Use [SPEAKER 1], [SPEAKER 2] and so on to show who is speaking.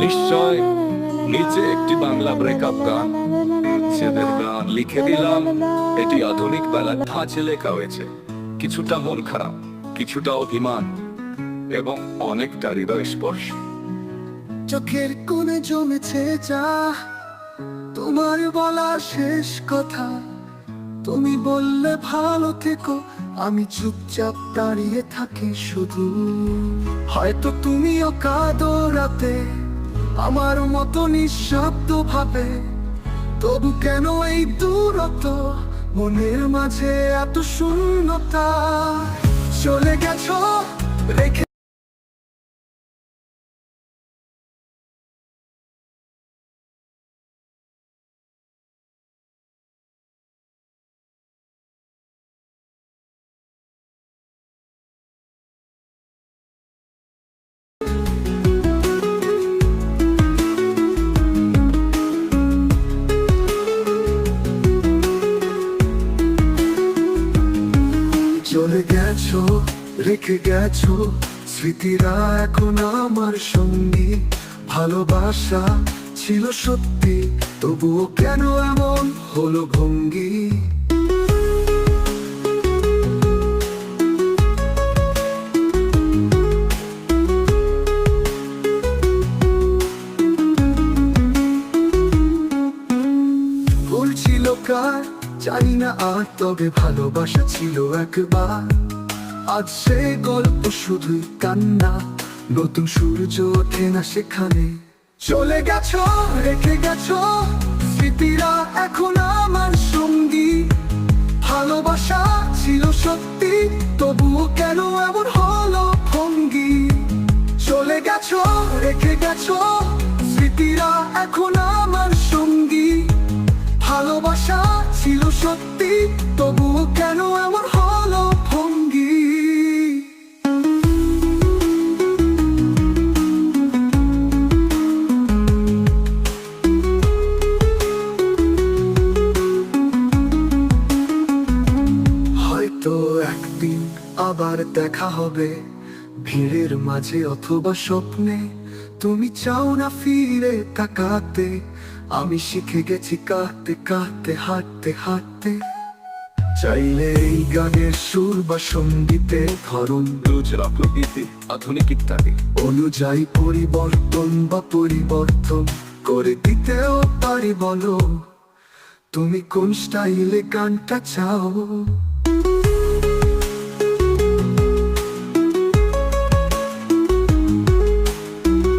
[SPEAKER 1] নিশ্চয় নিচে একটি বাংলা ব্রেকআপ গান, ছেলের গান লিখে দিলাম। এটি আধুনিক বেলার ধাঁচে লেখা হয়েছে, কিছুটা মন খারাপ, কিছুটা অভিমান এবং অনেকটা হৃদয় স্পর্শ।
[SPEAKER 2] চোখের কোণে জমেছে যা তোমার বলা শেষ কথা, তুমি বললে ভালো থেকো, আমি চুপচাপ দাঁড়িয়ে থাকি শুধু। হয়তো তুমিও কাঁদো রাতে আমার মতো নিঃশব্দ ভাবে, তবু কেন এই দূরত্ব, মনের মাঝে এত শূন্যতা। চলে গেছো রেখে চলে গেছো রেখে গেছো স্মৃতিরা এখন আমার সঙ্গী। ভালোবাসা ছিল সত্যি, তবুও কেন এমন হলো ভঙ্গি। ভুল ছিল কার জানি না আর, তবে ভালোবাসা ছিল একবার। আজ সে গল্প শুধুই কান্না, নতুন সূর্য ওঠে না সেখানে। চলে গেছো রেখে গেছো স্মৃতিরা এখন আমার সঙ্গী। ভালোবাসা ছিল সত্যি, তবুও কেন এমন হলো ভঙ্গি। চলে গেছো রেখে গেছো স্মৃতিরা এখন আমার সঙ্গী। ভালোবাসা ছিল সত্যি, তবুও কেন এমন হলো ভঙ্গি। হয়তো একদিন আবার দেখা হবে, ভিড়ের মাঝে অথবা স্বপ্নে। তুমি চাও না ফিরে তাকাতে, আমি শিখে গেছি কাঁদতে কাঁদতে হাঁটতে হাঁটতে। চাইলে এই গানের সুর বা সঙ্গীতের ধরন,
[SPEAKER 1] রুজরা প্রকৃতি আধুনিক ইত্যাদি
[SPEAKER 2] অনুযায়ী পরিবর্তন বা পরিবর্তন করে দিতেও পারি। বলো তুমি কোন স্টাইলে গানটা চাও।